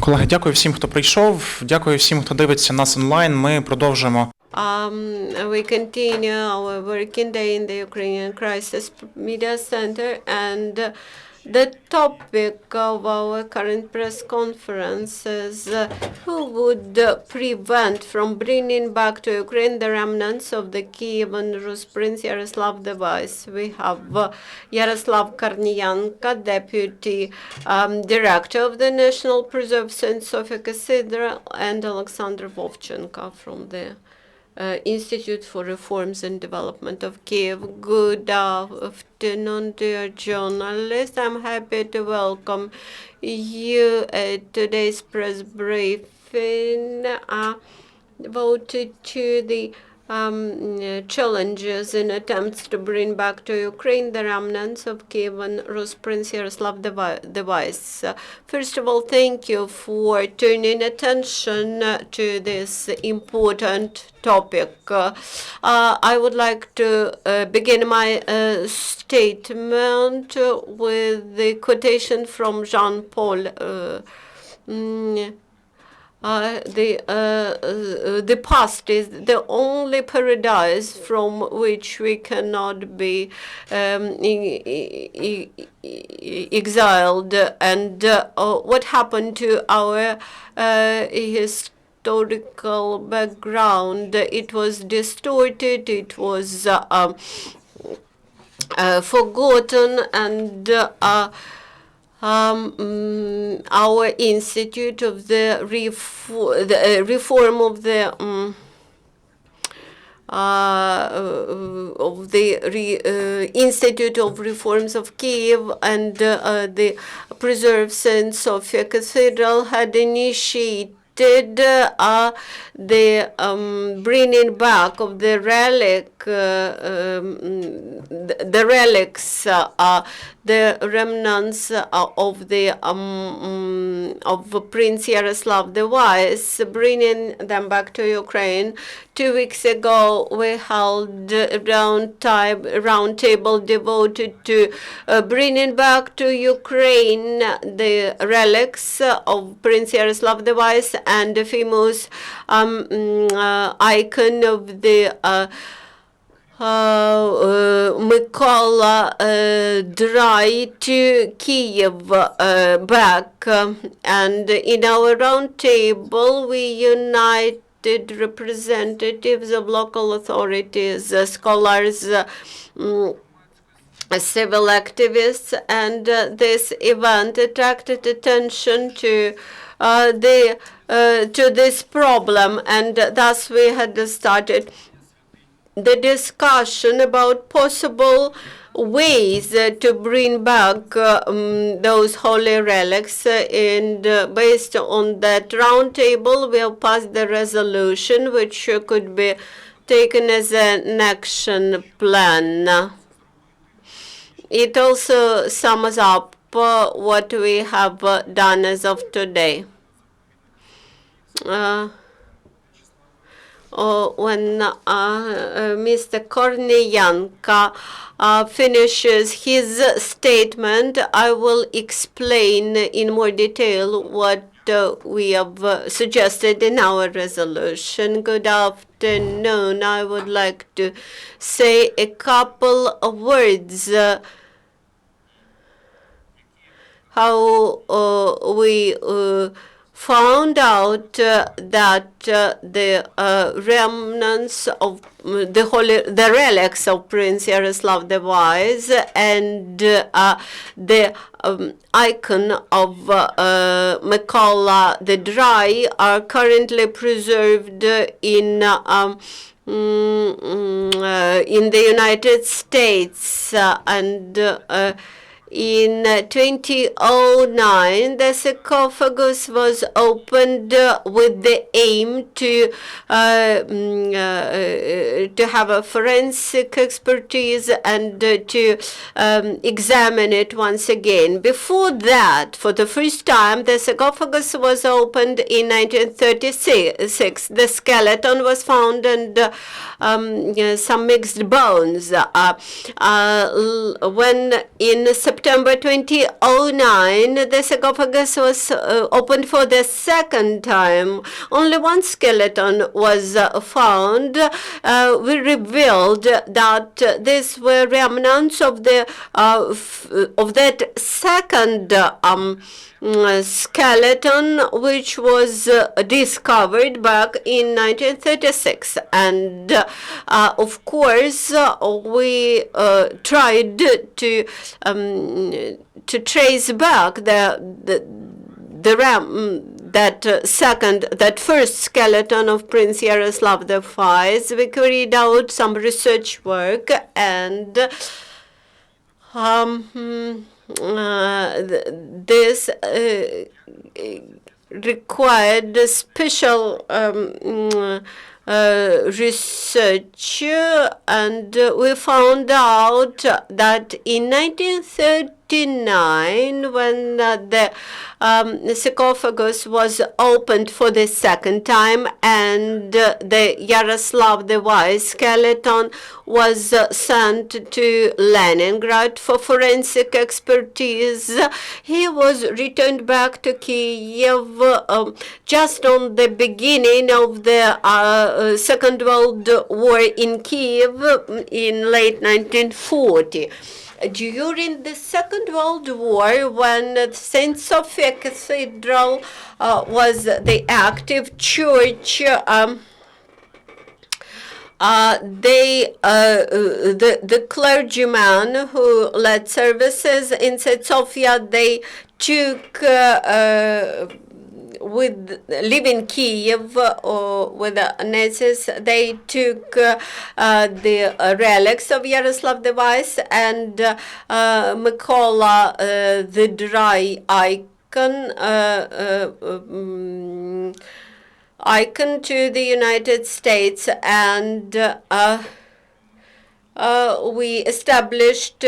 Колеги, дякую всім, хто прийшов. Дякую всім, хто дивиться нас онлайн. Ми продовжимо. We continue our working day in the Ukrainian Crisis Media Center, and the topic of our current press conference is who would prevent from bringing back to Ukraine the remnants of the Kyivan Rus Prince Yaroslav the Wise. We have Yaroslav Karniyanka, Deputy Director of the National Preserves in Sofia Cathedral, and Oleksandr Vovchenko from the Institute for Reforms and Development of Kyiv. Good afternoon, dear journalists. I'm happy to welcome you at today's press briefing devoted to the challenges in attempts to bring back to Ukraine the remnants of Kyivan Rus Prince Yaroslav the Wise. First of all, thank you for turning attention to this important topic. I would like to begin my statement with the quotation from Jean-Paul. The past is the only paradise from which we cannot be exiled, and what happened to our historical background? It was distorted, it was forgotten, and our Institute of the Reform of the Institute of Reforms of Kyiv and the Preserves in Sofia Cathedral had initiated the bringing back of the relics, the remnants of the of Prince Yaroslav the Wise, bringing them back to Ukraine. 2 weeks ago, we held a round table devoted to bringing back to Ukraine the relics of Prince Yaroslav the Wise and the famous icon of the Mykola Dry to Kyiv back, and in our round table we united representatives of local authorities, scholars, civil activists, and this event attracted attention to this problem, and thus we had started the discussion about possible ways to bring back those holy relics, and based on that round table we have passed the resolution which could be taken as an action plan. It also sums up what we have done as of today. When Mr. Korniyanka finishes his statement, I will explain in more detail what we have suggested in our resolution. Good afternoon. I would like to say a couple of words how we found out that the remnants of the relics of Prince Yaroslav the Wise and the icon of Mykola the Dry are currently preserved in the United States, and in 2009, the sarcophagus was opened with the aim to have a forensic expertise and to examine it once again. Before that, for the first time, the sarcophagus was opened in 1936. The skeleton was found and some mixed bones. When in September September 2009, the sarcophagus was opened for the second time. Only one skeleton was found. We revealed that these were remnants of the of that second skeleton, which was discovered back in 1936. And of course, we tried to trace back that first skeleton of Prince Yaroslav the Wise. We carried out some research work, and this required special research, and we found out that in 1939, when the sarcophagus was opened for the second time, and the Yaroslav the Wise skeleton was sent to Leningrad for forensic expertise, he was returned back to Kyiv just on the beginning of the Second World War in Kyiv in late 1940. During the Second World War, when St. Sofia Cathedral was the active church, the clergyman who led services in St. Sofia, they took live in Kyiv with the Nazis. They took the relics of Yaroslav the Wise and Mykola the dry icon to the United States, and we established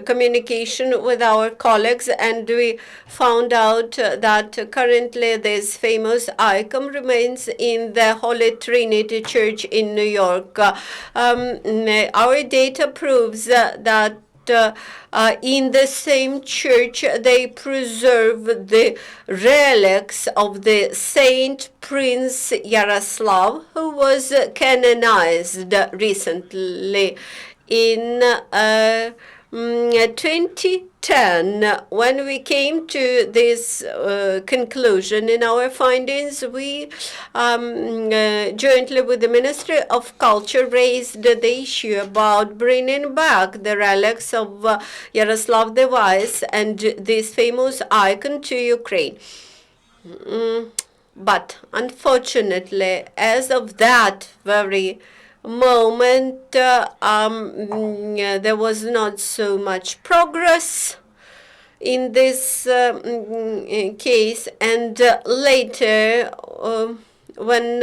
communication with our colleagues, and we found out that currently this famous icon remains in the Holy Trinity Church in New York. Our data proves that in the same church they preserve the relics of the Saint Prince Yaroslav, who was canonized recently in 2010. When we came to this conclusion in our findings, we jointly with the Ministry of Culture raised the issue about bringing back the relics of Yaroslav the Wise and this famous icon to Ukraine. But unfortunately, as of that very moment, there was not so much progress in this case, and later when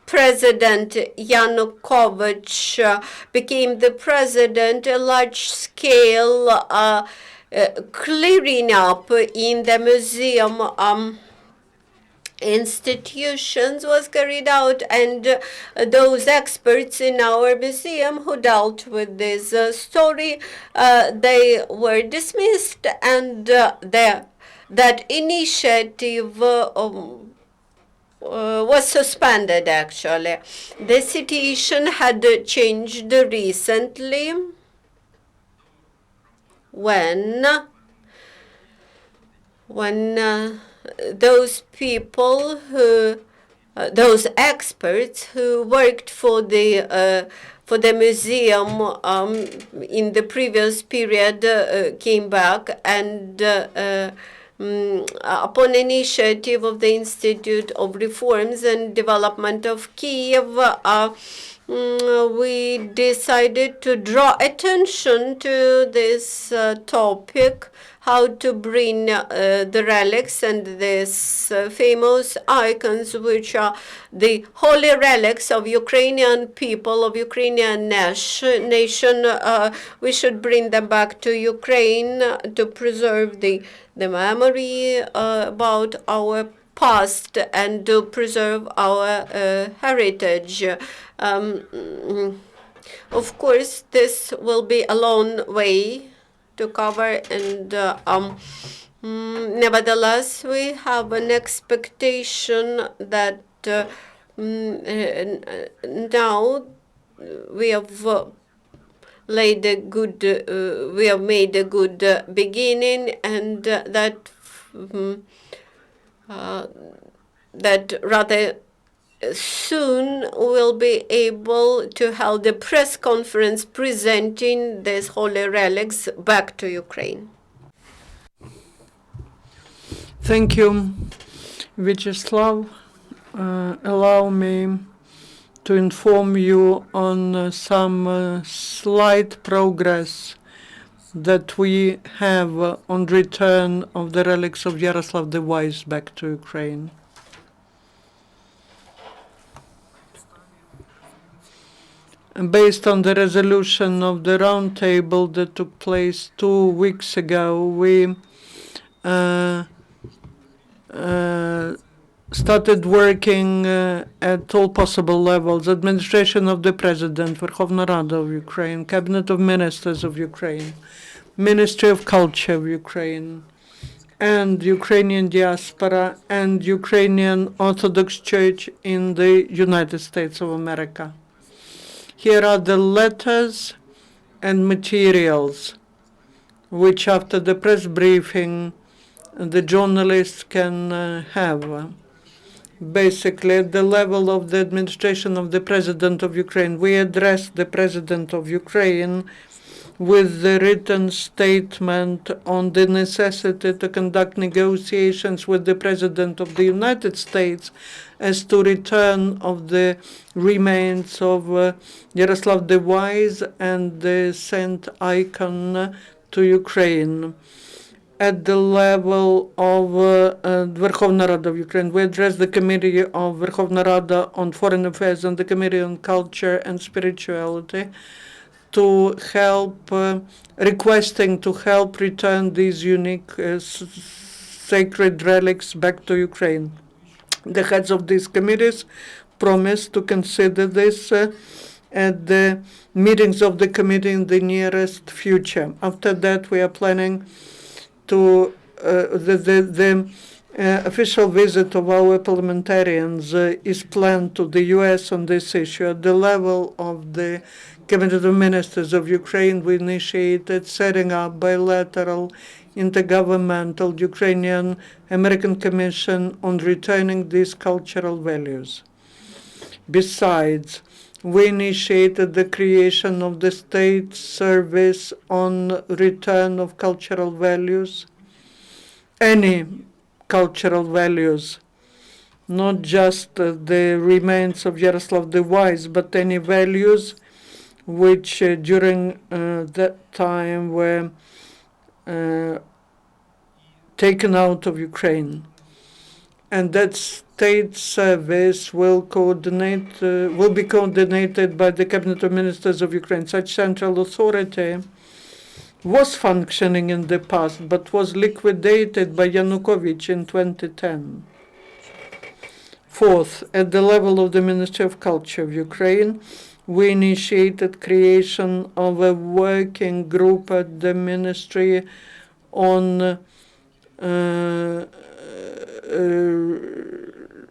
President Yanukovych became the president, a large-scale clearing up in the museum institutions was carried out, and those experts in our museum who dealt with this story, they were dismissed, and that initiative was suspended. Actually, the situation had changed recently when those people who, those experts who worked for the museum in the previous period came back, and upon initiative of the Institute of Reforms and Development of Kyiv, we decided to draw attention to this topic, how to bring the relics and these famous icons, which are the holy relics of Ukrainian people, of Ukrainian nation. We should bring them back to Ukraine to preserve the memory about our past and to preserve our heritage. Of course, this will be a long way to cover, and nevertheless, we have an expectation that now we have laid a good, we have made a good beginning, and that rather soon we'll be able to hold a press conference presenting these holy relics back to Ukraine. Thank you, Vyacheslav. Allow me to inform you on some slight progress that we have on return of the relics of Yaroslav the Wise back to Ukraine. And based on the resolution of the roundtable that took place 2 weeks ago, we started working at all possible levels: administration of the President, Verkhovna Rada of Ukraine, Cabinet of Ministers of Ukraine, Ministry of Culture of Ukraine, and Ukrainian diaspora and Ukrainian Orthodox Church in the United States of America. Here are the letters and materials which, after the press briefing, the journalists can have. Basically, at the level of the administration of the President of Ukraine, we addressed the President of Ukraine with the written statement on the necessity to conduct negotiations with the President of the United States as to return of the remains of Yaroslav the Wise and the saint icon to Ukraine. At the level of Verkhovna Rada of Ukraine, we addressed the Committee of Verkhovna Rada on Foreign Affairs and the Committee on Culture and Spirituality to help, requesting to help return these unique sacred relics back to Ukraine. The heads of these committees promised to consider this at the meetings of the committee in the nearest future. After that, we are planning to the official visit of our parliamentarians is planned to the U.S. on this issue. At the level of the Cabinet of Ministers of Ukraine, we initiated setting up bilateral intergovernmental Ukrainian-American Commission on returning these cultural values. Besides, we initiated the creation of the State Service on Return of Cultural Values, any cultural values, not just the remains of Yaroslav the Wise, but any values which during that time were taken out of Ukraine. And that state service will be coordinated by the Cabinet of Ministers of Ukraine. Such central authority was functioning in the past, but was liquidated by Yanukovych in 2010. Fourth, at the level of the Ministry of Culture of Ukraine, we initiated creation of a working group at the ministry on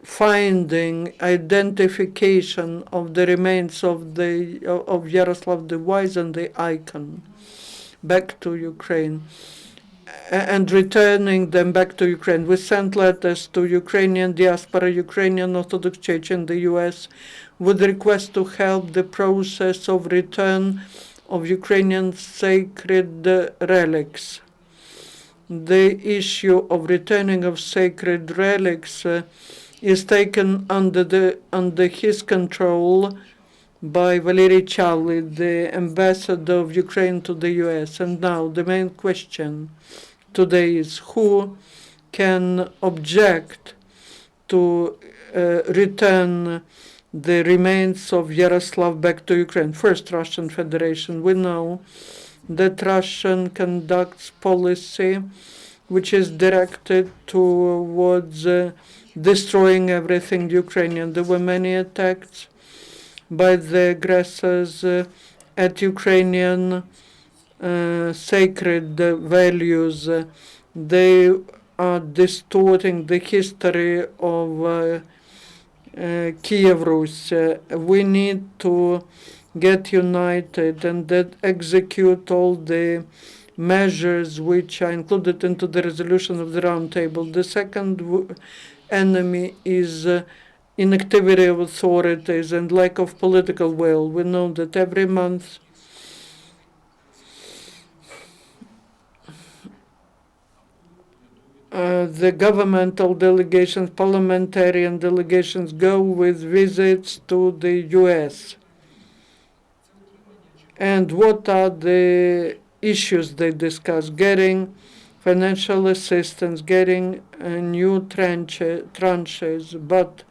finding, identification of the remains of Yaroslav the Wise and the icon back to Ukraine, and returning them back to Ukraine. We sent letters to Ukrainian diaspora, Ukrainian Orthodox Church in the U.S. with request to help the process of return of Ukrainian sacred relics. The issue of returning of sacred relics is taken under his control by Valery Charly, the ambassador of Ukraine to the U.S. And now the main question today is who can object to return the remains of Yaroslav back to Ukraine. First, Russian Federation. We know that Russia conducts policy which is directed towards destroying everything Ukrainian. There were many attacks by the aggressors at Ukrainian sacred values. They are distorting the history of Kyivan Rus. We need to get united and that execute all the measures which are included into the resolution of the round table. The second enemy is inactivity of authorities and lack of political will. We know that every month the governmental delegations, parliamentarian delegations go with visits to the US. And what are the issues they discuss? Getting financial assistance, getting new tranches, but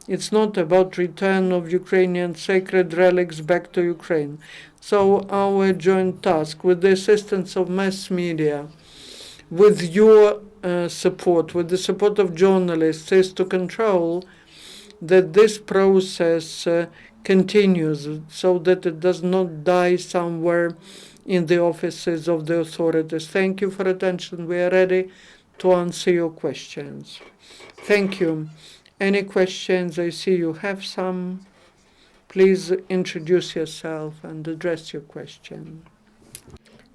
it's not about return of Ukrainian sacred relics back to Ukraine. So our joint task, with the assistance of mass media, with your support, with the support of journalists, is to control that this process continues so that it does not die somewhere in the offices of the authorities. Thank you for attention. We are ready to answer your questions. Thank you. Any questions? I see you have some. Please introduce yourself and address your question.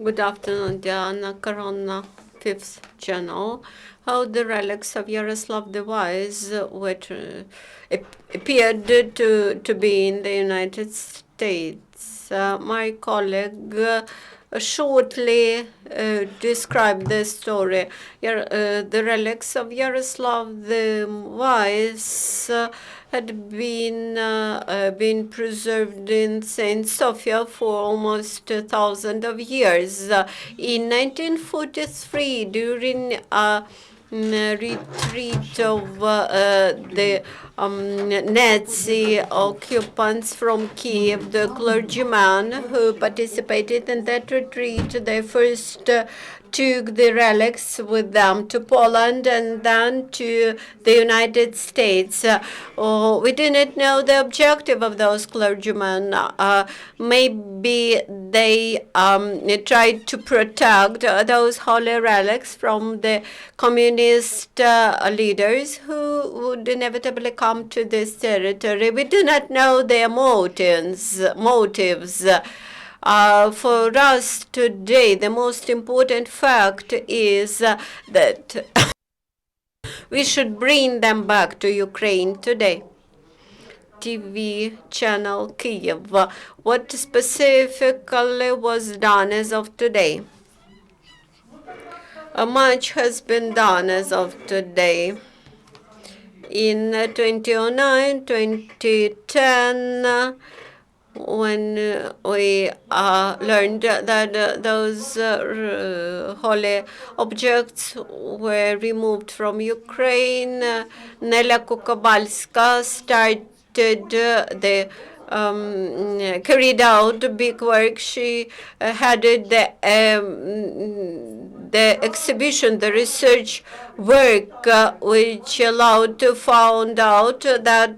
Good afternoon, Diana Corona, Fifth Channel. How the relics of Yaroslav the Wise, which appeared to be in the United States. My colleague shortly described the story. The relics of Yaroslav the Wise had been preserved in Saint Sofia for almost 1,000 of years. In 1943, during a retreat of the Nazi occupants from Kyiv, the clergyman who participated in that retreat, they first took the relics with them to Poland and then to the United States. We do not know the objective of those clergymen. Maybe they tried to protect those holy relics from the communist leaders who would inevitably come to this territory. We do not know their motives. For us today, the most important fact is that we should bring them back to Ukraine today. TV channel Kyiv. What specifically was done as of today? Much has been done as of today. In 2009, 2010, when we learned that those holy objects were removed from Ukraine, Nelya Kukovalska started carried out a big work. She headed the exhibition, the research work, which allowed to find out that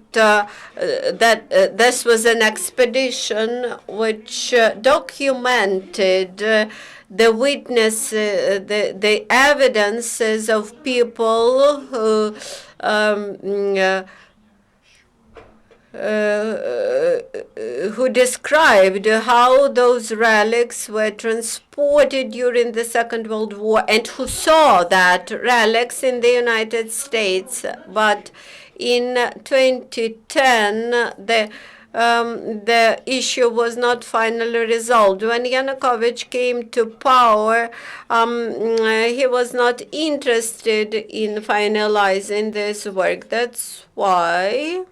this was an expedition which documented the witness, the evidences of people who described how those relics were transported during the Second World War and who saw that relics in the United States. But in 2010, the issue was not finally resolved. When Yanukovych came to power, he was not interested in finalizing this work. That's why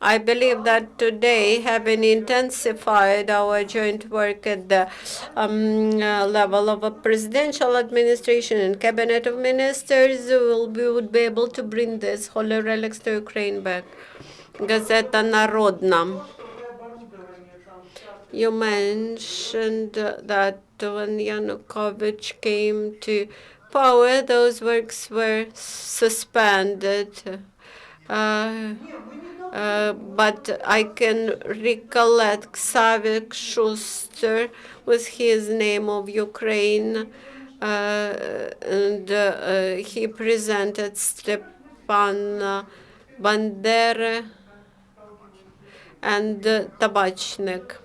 I believe that today, having intensified our joint work at the level of a presidential administration and cabinet of ministers, we would be able to bring this holy relics to Ukraine back. Gazeta Narodna. You mentioned that when Yanukovych came to power, those works were suspended. but I can recollect Xavier Schuster was his name of Ukraine, and he presented Stepan Bandera and Tabachnik.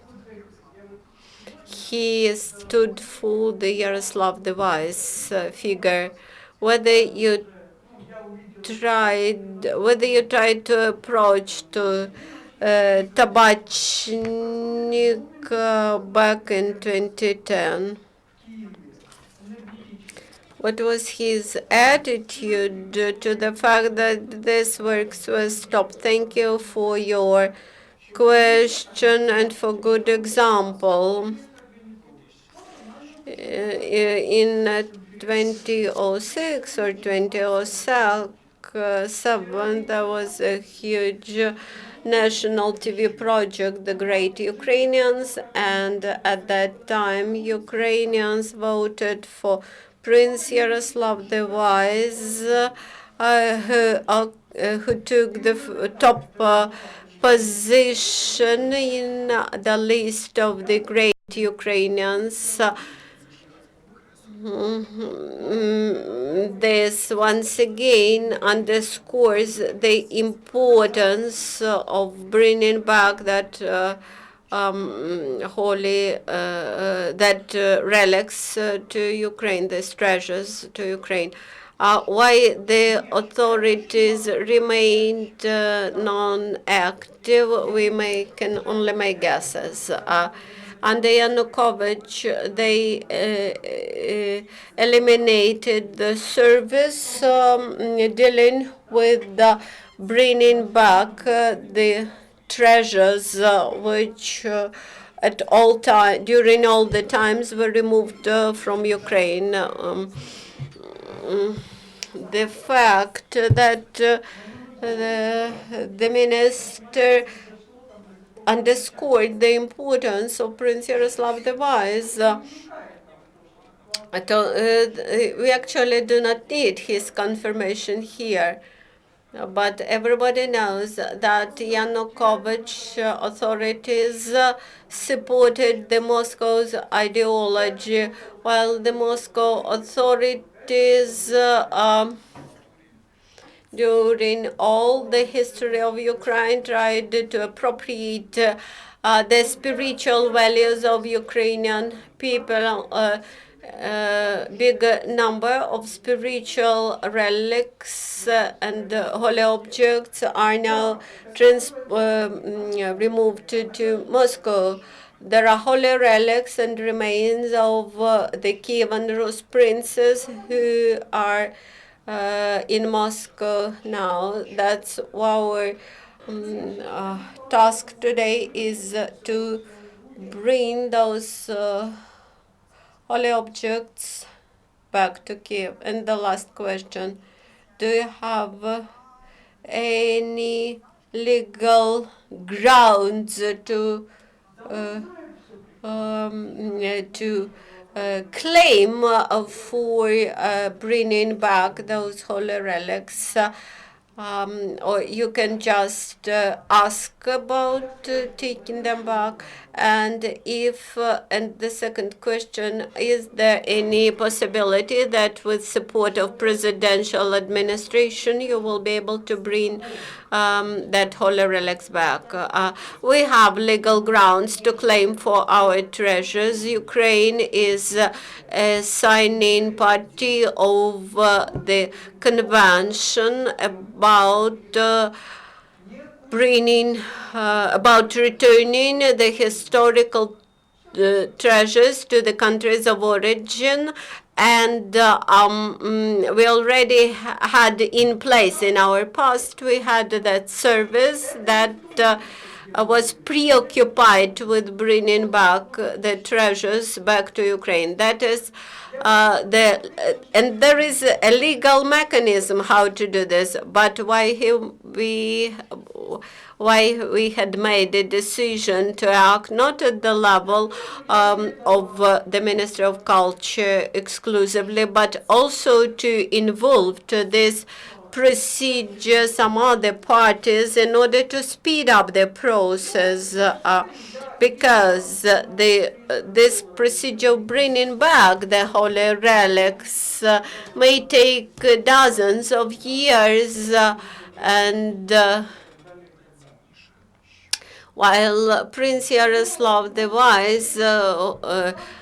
He stood for the Yaroslav the Wise figure. Whether you tried to approach to Tabachnik back in 2010. What was his attitude to the fact that this works was stopped? Thank you for your question and for good example. In 2006 or 2007, there was a huge national TV project, The Great Ukrainians, and at that time, Ukrainians voted for Prince Yaroslav the Wise, who took the top position in the list of the great Ukrainians. This once again underscores the importance of bringing back that relics to Ukraine, these treasures to Ukraine. Why the authorities remained non-active, we can only make guesses. Under Yanukovych, they eliminated the service dealing with bringing back the treasures which at all time during all the times were removed from Ukraine. The fact that the minister underscored the importance of Prince Yaroslav the Wise. We actually do not need his confirmation here, but everybody knows that Yanukovych authorities supported the Moscow's ideology, while the Moscow authorities during all the history of Ukraine tried to appropriate the spiritual values of Ukrainian people. Big number of spiritual relics and holy objects are now removed to Moscow. There are holy relics and remains of the Kyivan Rus princes who are in Moscow now. That's our task today, is to bring those holy objects back to Kyiv. And the last question, do you have any legal grounds to claim for bringing back those holy relics? Or you can just ask about taking them back. And and the second question, is there any possibility that with support of presidential administration you will be able to bring that holy relics back? We have legal grounds to claim for our treasures. Ukraine is a signing party of the convention about returning the historical treasures to the countries of origin. And we already had in place in our past, we had that service that was preoccupied with bringing back the treasures back to Ukraine. That is and there is a legal mechanism how to do this. But why we had made a decision to act not at the level of the Ministry of Culture exclusively, but also to involve this procedure, some other parties, in order to speed up the process, because this procedure of bringing back the holy relics may take dozens of years, and while Prince Yaroslav the Wise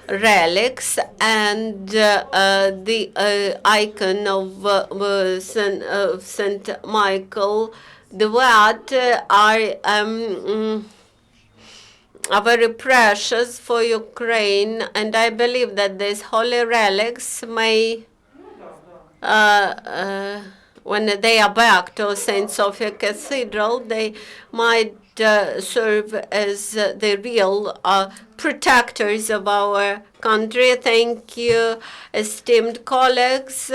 relics and the icon of Saint Michael the Wat are very precious for Ukraine, and I believe that these holy relics may, when they are back to St. Sofia Cathedral, they might serve as the real protectors of our country. Thank you, esteemed colleagues.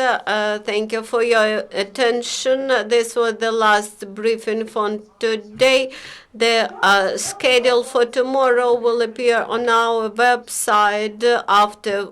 Thank you for your attention. This was the last briefing for today. The schedule for tomorrow will appear on our website after